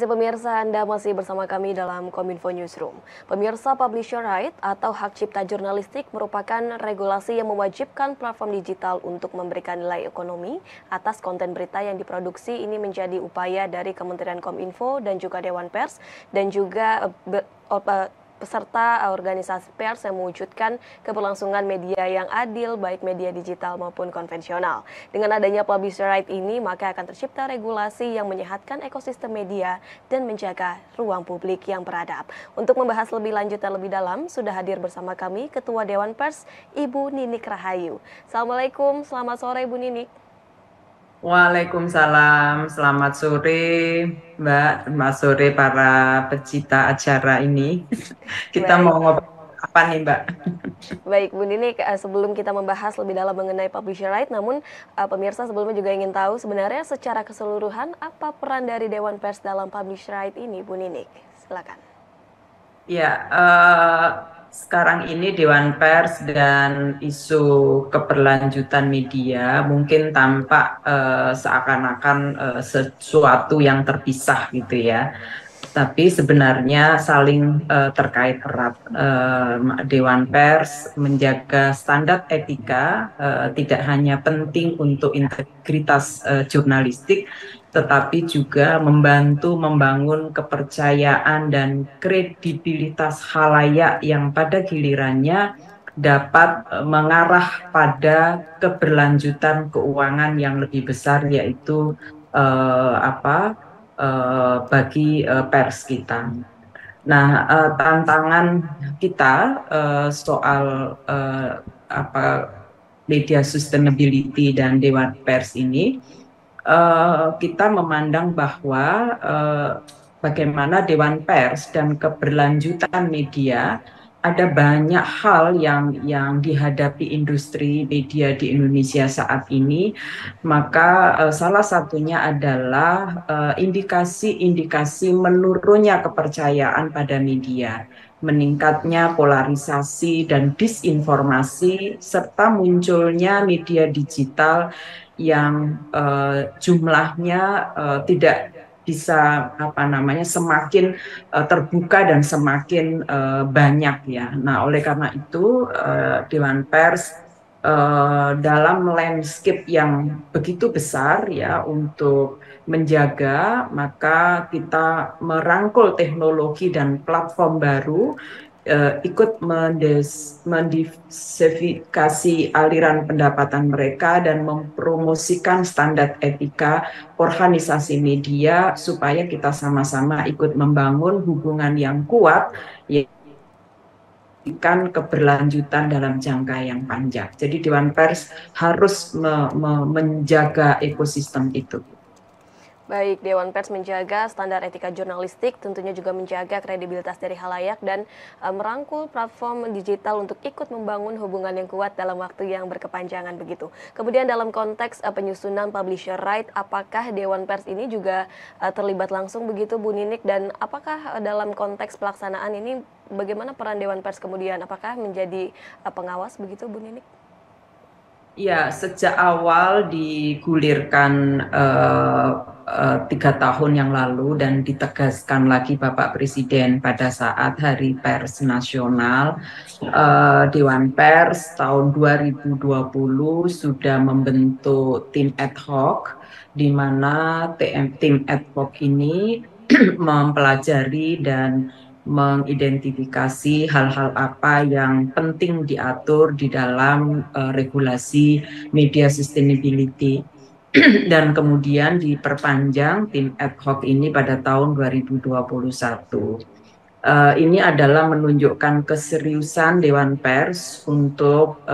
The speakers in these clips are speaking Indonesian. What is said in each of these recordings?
kasih pemirsa, Anda masih bersama kami dalam Kominfo Newsroom. Pemirsa, publisher right atau hak cipta jurnalistik merupakan regulasi yang mewajibkan platform digital untuk memberikan nilai ekonomi atas konten berita yang diproduksi. Ini menjadi upaya dari Kementerian Kominfo dan juga Dewan Pers dan juga peserta organisasi pers yang mewujudkan keberlangsungan media yang adil, baik media digital maupun konvensional. Dengan adanya publisher right ini, maka akan tercipta regulasi yang menyehatkan ekosistem media dan menjaga ruang publik yang beradab. Untuk membahas lebih lanjut dan lebih dalam, sudah hadir bersama kami Ketua Dewan Pers, Ibu Ninik Rahayu. Assalamualaikum, selamat sore Ibu Ninik. Waalaikumsalam, selamat sore Mbak, selamat sore para pecinta acara ini. Kita Baik. mau ngobrol apa nih Mbak? Baik, Bu Ninik, sebelum kita membahas lebih dalam mengenai publisher right, namun pemirsa sebelumnya juga ingin tahu sebenarnya secara keseluruhan apa peran dari Dewan Pers dalam publisher right ini, Bu Ninik? Silakan. Ya, sekarang ini Dewan Pers dan isu keberlanjutan media mungkin tampak seakan-akan sesuatu yang terpisah gitu ya. Tapi sebenarnya saling terkait erat. Dewan Pers menjaga standar etika tidak hanya penting untuk integritas jurnalistik, tetapi juga membantu membangun kepercayaan dan kredibilitas khalayak yang pada gilirannya dapat mengarah pada keberlanjutan keuangan yang lebih besar, yaitu bagi pers kita. Nah, tantangan kita soal media sustainability dan Dewan Pers ini, kita memandang bahwa bagaimana Dewan Pers dan keberlanjutan media, ada banyak hal yang dihadapi industri media di Indonesia saat ini. Maka salah satunya adalah indikasi-indikasi menurunnya kepercayaan pada media, meningkatnya polarisasi dan disinformasi, serta munculnya media digital yang jumlahnya tidak bisa semakin terbuka dan semakin banyak ya. Nah, oleh karena itu Dewan Pers dalam landscape yang begitu besar ya untuk menjaga, maka kita merangkul teknologi dan platform baru, ikut mendiversifikasi aliran pendapatan mereka dan mempromosikan standar etika organisasi media supaya kita sama-sama ikut membangun hubungan yang kuat kan keberlanjutan dalam jangka yang panjang. Jadi Dewan Pers harus menjaga ekosistem itu. Baik, Dewan Pers menjaga standar etika jurnalistik, tentunya juga menjaga kredibilitas dari khalayak dan merangkul platform digital untuk ikut membangun hubungan yang kuat dalam waktu yang berkepanjangan begitu. Kemudian dalam konteks penyusunan publisher right, apakah Dewan Pers ini juga terlibat langsung begitu Bu Ninik, dan apakah dalam konteks pelaksanaan ini bagaimana peran Dewan Pers kemudian? Apakah menjadi pengawas begitu Bu Ninik? Ya, sejak awal digulirkan 3 tahun yang lalu dan ditegaskan lagi Bapak Presiden pada saat Hari Pers Nasional, Dewan Pers tahun 2020 sudah membentuk tim ad hoc, di mana tim ad hoc ini mempelajari dan mengidentifikasi hal-hal apa yang penting diatur di dalam regulasi media sustainability. Dan kemudian diperpanjang tim ad hoc ini pada tahun 2021. Ini adalah menunjukkan keseriusan Dewan Pers untuk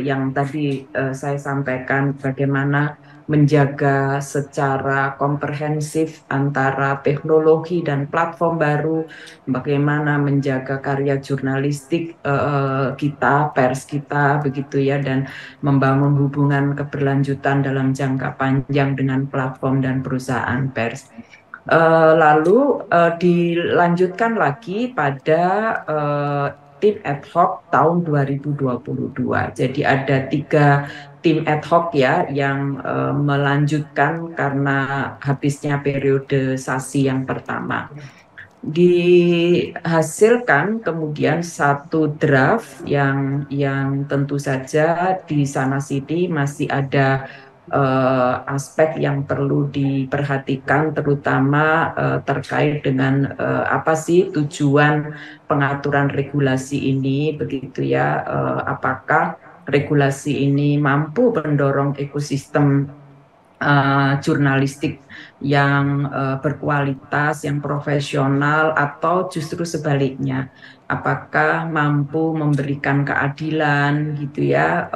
yang tadi saya sampaikan, bagaimana menjaga secara komprehensif antara teknologi dan platform baru, bagaimana menjaga karya jurnalistik kita, pers kita begitu ya, dan membangun hubungan keberlanjutan dalam jangka panjang dengan platform dan perusahaan pers. Lalu dilanjutkan lagi pada tim ad hoc tahun 2022. Jadi ada 3 tim ad hoc ya yang melanjutkan karena habisnya periodisasi yang pertama. Dihasilkan kemudian satu draft yang tentu saja di sana sini masih ada aspek yang perlu diperhatikan, terutama terkait dengan apa sih tujuan pengaturan regulasi ini, begitu ya, apakah regulasi ini mampu mendorong ekosistem jurnalistik yang berkualitas, yang profesional, atau justru sebaliknya, apakah mampu memberikan keadilan gitu ya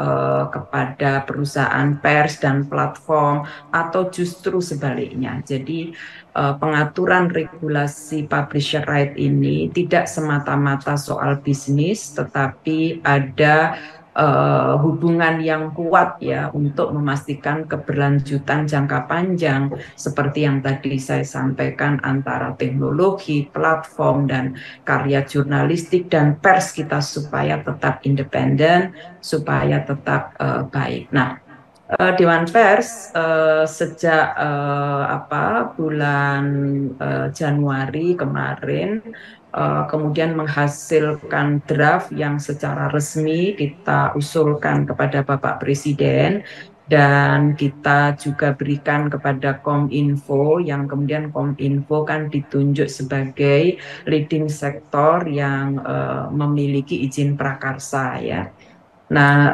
kepada perusahaan pers dan platform, atau justru sebaliknya. Jadi pengaturan regulasi publisher right ini tidak semata-mata soal bisnis, tetapi ada hubungan yang kuat ya untuk memastikan keberlanjutan jangka panjang seperti yang tadi saya sampaikan antara teknologi, platform, dan karya jurnalistik dan pers kita supaya tetap independen, supaya tetap baik. Nah, Dewan Pers sejak bulan Januari kemarin kemudian menghasilkan draft yang secara resmi kita usulkan kepada Bapak Presiden, dan kita juga berikan kepada Kominfo, yang kemudian Kominfo kan ditunjuk sebagai leading sektor yang memiliki izin prakarsa ya. Nah,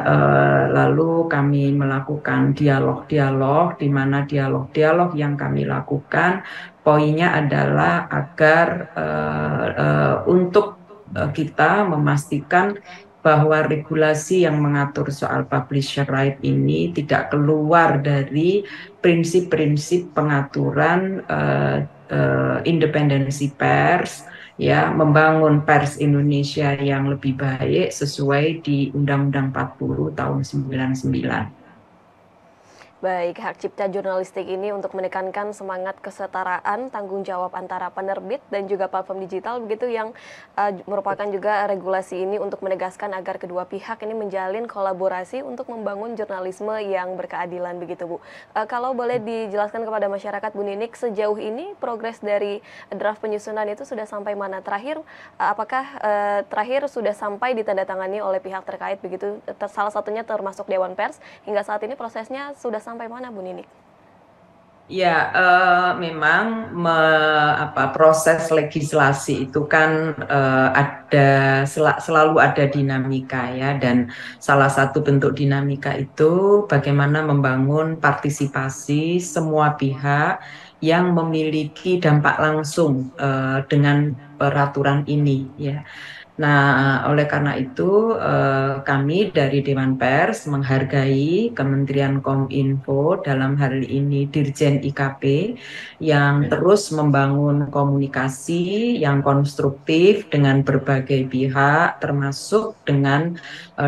lalu kami melakukan dialog-dialog, di mana dialog-dialog yang kami lakukan poinnya adalah agar untuk kita memastikan bahwa regulasi yang mengatur soal publisher right ini tidak keluar dari prinsip-prinsip pengaturan independensi pers, ya, membangun pers Indonesia yang lebih baik sesuai di Undang-Undang 40 tahun 99. Baik, hak cipta jurnalistik ini untuk menekankan semangat kesetaraan tanggung jawab antara penerbit dan juga platform digital, begitu, yang merupakan juga regulasi ini untuk menegaskan agar kedua pihak ini menjalin kolaborasi untuk membangun jurnalisme yang berkeadilan, begitu Bu. Kalau boleh dijelaskan kepada masyarakat Bu Ninik, sejauh ini progres dari draft penyusunan itu sudah sampai mana? Terakhir, apakah terakhir sudah sampai ditandatangani oleh pihak terkait, begitu, salah satunya termasuk Dewan Pers, hingga saat ini prosesnya sudah sampai mana Bu Ninik? Ya, memang proses legislasi itu kan selalu ada dinamika ya, dan salah satu bentuk dinamika itu bagaimana membangun partisipasi semua pihak yang memiliki dampak langsung dengan peraturan ini ya. Nah, oleh karena itu kami dari Dewan Pers menghargai Kementerian Kominfo, dalam hal ini Dirjen IKP, yang terus membangun komunikasi yang konstruktif dengan berbagai pihak, termasuk dengan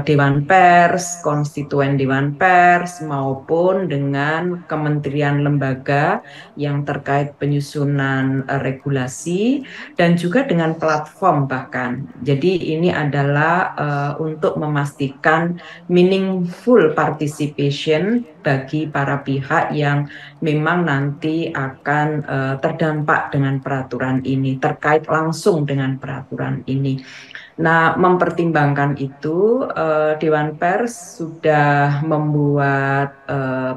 Dewan Pers, konstituen Dewan Pers, maupun dengan kementerian lembaga yang terkait penyusunan regulasi, dan juga dengan platform bahkan. Jadi ini adalah untuk memastikan meaningful participation bagi para pihak yang memang nanti akan terdampak dengan peraturan ini, terkait langsung dengan peraturan ini. Nah, mempertimbangkan itu, Dewan Pers sudah membuat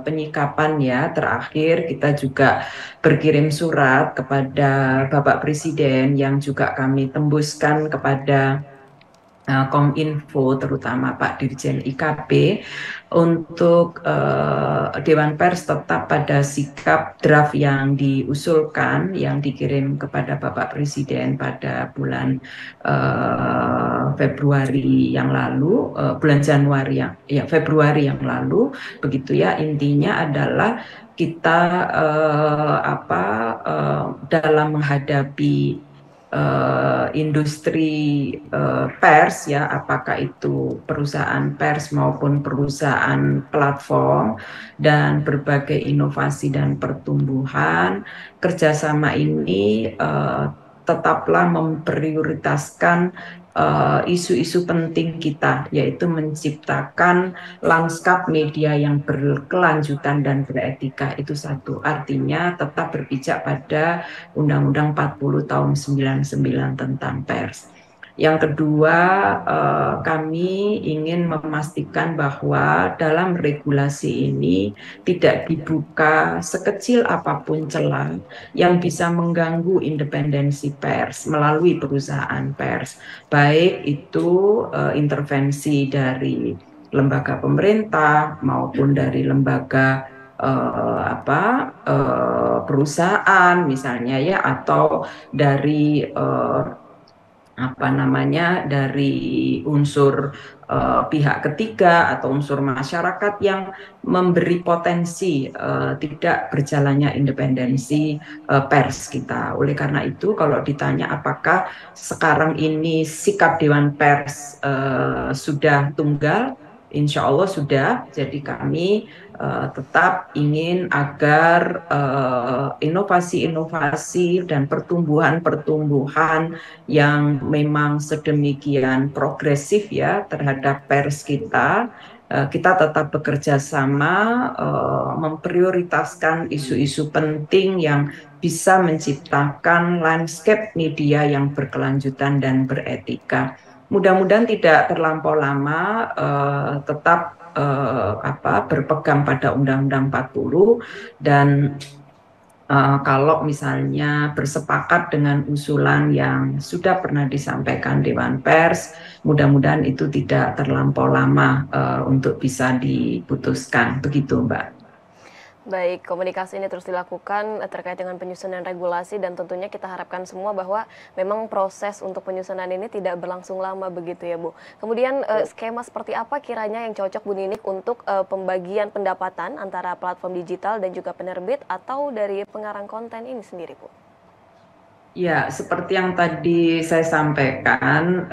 penyikapan ya. Terakhir kita juga berkirim surat kepada Bapak Presiden yang juga kami tembuskan kepada Kominfo, terutama Pak Dirjen IKP, untuk Dewan Pers tetap pada sikap draft yang diusulkan, yang dikirim kepada Bapak Presiden pada bulan Februari yang lalu, bulan Januari Februari yang lalu, begitu ya. Intinya adalah kita dalam menghadapi industri pers ya, apakah itu perusahaan pers maupun perusahaan platform, dan berbagai inovasi dan pertumbuhan, kerjasama ini tetaplah memprioritaskan isu-isu penting kita, yaitu menciptakan lanskap media yang berkelanjutan dan beretika. Itu satu. Artinya tetap berpijak pada Undang-Undang 40 tahun 99 tentang pers. Yang kedua, kami ingin memastikan bahwa dalam regulasi ini tidak dibuka sekecil apapun celah yang bisa mengganggu independensi pers melalui perusahaan pers, baik itu intervensi dari lembaga pemerintah maupun dari lembaga perusahaan misalnya ya, atau dari dari unsur pihak ketiga atau unsur masyarakat yang memberi potensi tidak berjalannya independensi pers kita. Oleh karena itu, kalau ditanya apakah sekarang ini sikap Dewan Pers sudah tunggal, insya Allah sudah. Jadi kami tetap ingin agar inovasi-inovasi dan pertumbuhan-pertumbuhan yang memang sedemikian progresif ya terhadap pers kita, kita tetap bekerja sama memprioritaskan isu-isu penting yang bisa menciptakan landscape media yang berkelanjutan dan beretika. Mudah-mudahan tidak terlampau lama, tetap berpegang pada Undang-Undang 40 dan kalau misalnya bersepakat dengan usulan yang sudah pernah disampaikan Dewan Pers, mudah-mudahan itu tidak terlampau lama untuk bisa diputuskan. Begitu, Mbak. Baik, komunikasi ini terus dilakukan terkait dengan penyusunan regulasi dan tentunya kita harapkan semua bahwa memang proses untuk penyusunan ini tidak berlangsung lama begitu ya Bu. Kemudian skema seperti apa kiranya yang cocok Bu Ninik untuk pembagian pendapatan antara platform digital dan juga penerbit atau dari pengarang konten ini sendiri Bu? Ya, seperti yang tadi saya sampaikan,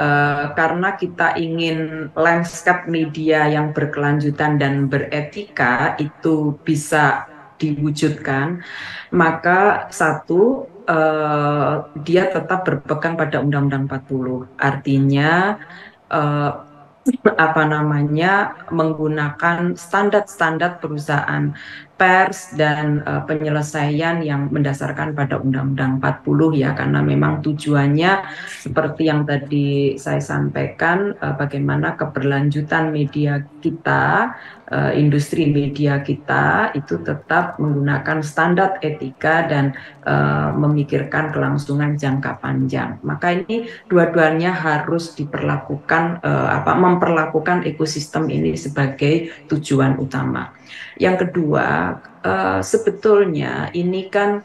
karena kita ingin landscape media yang berkelanjutan dan beretika itu bisa diwujudkan, maka satu, dia tetap berpegang pada Undang-Undang 40. Artinya, menggunakan standar-standar perusahaan pers dan penyelesaian yang mendasarkan pada Undang-Undang 40 ya, karena memang tujuannya seperti yang tadi saya sampaikan, bagaimana keberlanjutan media kita, industri media kita itu tetap menggunakan standar etika dan memikirkan kelangsungan jangka panjang. Maka ini dua-duanya harus diperlakukan, memperlakukan ekosistem ini sebagai tujuan utama. Yang kedua, sebetulnya ini kan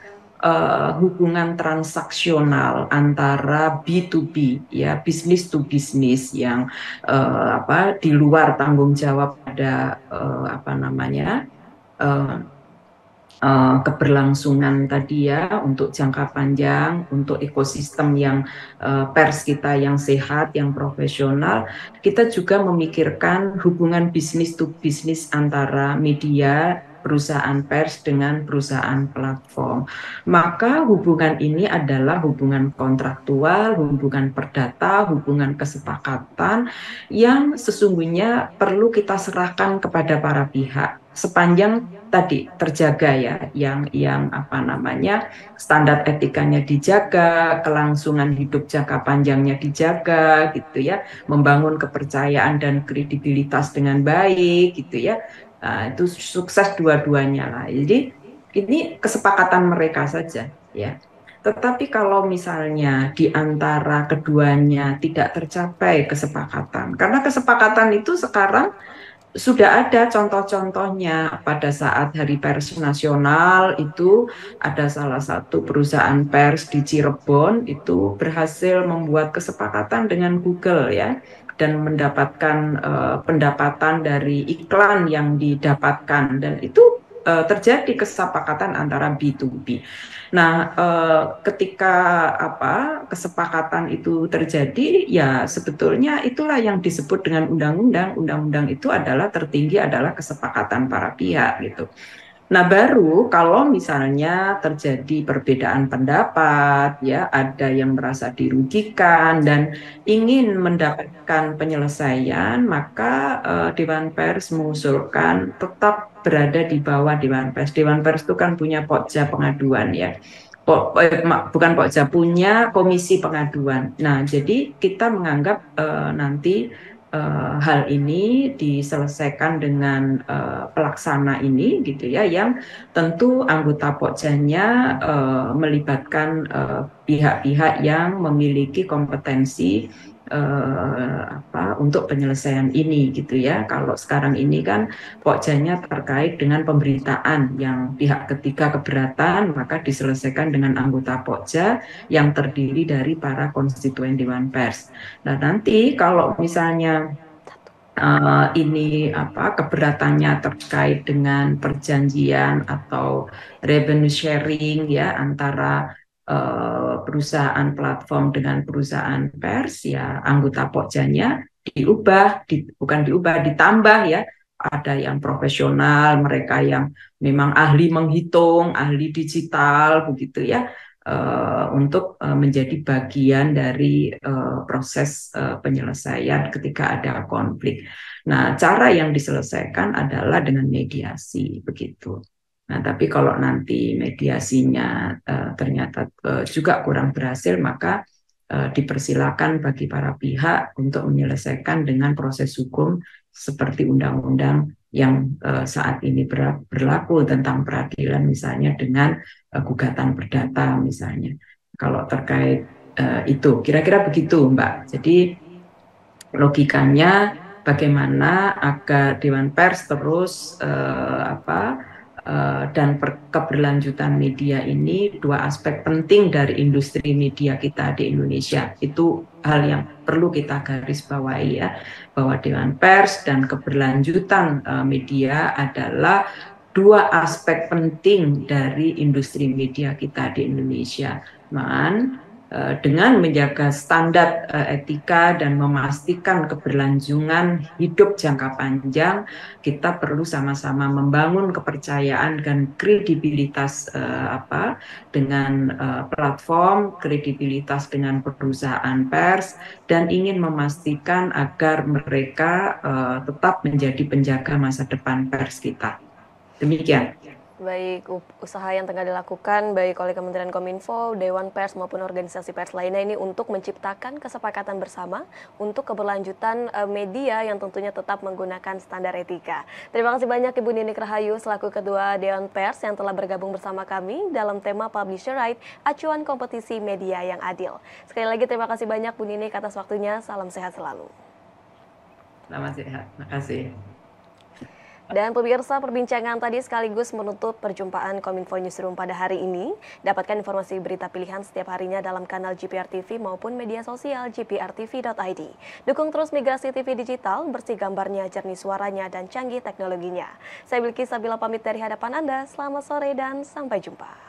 hubungan transaksional antara B2B ya, bisnis to bisnis yang di luar tanggung jawab pada keberlangsungan tadi ya, untuk jangka panjang, untuk ekosistem yang pers kita yang sehat, yang profesional. Kita juga memikirkan hubungan bisnis to bisnis antara media, perusahaan pers dengan perusahaan platform. Maka hubungan ini adalah hubungan kontraktual, hubungan perdata, hubungan kesepakatan yang sesungguhnya perlu kita serahkan kepada para pihak sepanjang tadi terjaga ya, yang standar etikanya dijaga, kelangsungan hidup jangka panjangnya dijaga gitu ya, membangun kepercayaan dan kredibilitas dengan baik gitu ya. Nah, itu sukses dua-duanya lah. Jadi ini kesepakatan mereka saja ya. Tetapi kalau misalnya di antara keduanya tidak tercapai kesepakatan, karena kesepakatan itu sekarang sudah ada contoh-contohnya. Pada saat Hari Pers Nasional itu ada salah satu perusahaan pers di Cirebon itu berhasil membuat kesepakatan dengan Google ya, dan mendapatkan pendapatan dari iklan yang didapatkan, dan itu terjadi kesepakatan antara B2B. Nah, ketika kesepakatan itu terjadi, ya sebetulnya itulah yang disebut dengan undang-undang. Undang-undang itu adalah tertinggi adalah kesepakatan para pihak gitu. Nah, baru kalau misalnya terjadi perbedaan pendapat, ya, ada yang merasa dirugikan dan ingin mendapatkan penyelesaian, maka Dewan Pers mengusulkan tetap berada di bawah Dewan Pers. Dewan Pers itu kan punya pokja pengaduan, ya. Bukan pokja, punya komisi pengaduan. Nah, jadi kita menganggap nanti hal ini diselesaikan dengan pelaksana ini gitu ya, yang tentu anggota Pokjanya melibatkan pihak-pihak yang memiliki kompetensi untuk penyelesaian ini gitu ya. Kalau sekarang ini kan Pokjanya terkait dengan pemberitaan yang pihak ketiga keberatan, maka diselesaikan dengan anggota Pokja yang terdiri dari para konstituen Dewan Pers. Nah, nanti kalau misalnya ini keberatannya terkait dengan perjanjian atau revenue sharing ya antara perusahaan platform dengan perusahaan pers, ya anggota Pokjanya bukan diubah, ditambah ya. Ada yang profesional, mereka yang memang ahli menghitung, ahli digital begitu ya, untuk menjadi bagian dari proses penyelesaian ketika ada konflik. Nah, cara yang diselesaikan adalah dengan mediasi begitu. Nah, tapi kalau nanti mediasinya ternyata juga kurang berhasil, maka dipersilakan bagi para pihak untuk menyelesaikan dengan proses hukum seperti undang-undang yang saat ini berlaku tentang peradilan, misalnya dengan gugatan perdata misalnya. Kalau terkait itu, kira-kira begitu, Mbak. Jadi logikanya bagaimana agar Dewan Pers terus dan keberlanjutan media ini dua aspek penting dari industri media kita di Indonesia. Itu hal yang perlu kita garis bawahi ya, bahwa Dewan Pers dan keberlanjutan media adalah dua aspek penting dari industri media kita di Indonesia. Dengan menjaga standar etika dan memastikan keberlangsungan hidup jangka panjang, kita perlu sama-sama membangun kepercayaan dan kredibilitas dengan platform, kredibilitas dengan perusahaan pers, dan ingin memastikan agar mereka tetap menjadi penjaga masa depan pers kita. Demikian. Baik, usaha yang tengah dilakukan baik oleh Kementerian Kominfo, Dewan Pers maupun organisasi pers lainnya ini untuk menciptakan kesepakatan bersama untuk keberlanjutan media yang tentunya tetap menggunakan standar etika. Terima kasih banyak Ibu Ninik Rahayu selaku Ketua Dewan Pers yang telah bergabung bersama kami dalam tema Publisher Right, Acuan Kompetisi Media yang Adil. Sekali lagi terima kasih banyak Bu Ninik atas waktunya, salam sehat selalu. Selamat sehat, terima kasih. Dan pemirsa, perbincangan tadi sekaligus menutup perjumpaan Kominfo Newsroom pada hari ini. Dapatkan informasi berita pilihan setiap harinya dalam kanal GPR TV maupun media sosial gprtv.id. Dukung terus migrasi TV digital, bersih gambarnya, jernih suaranya, dan canggih teknologinya. Saya Bilqis Sabila pamit dari hadapan Anda. Selamat sore dan sampai jumpa.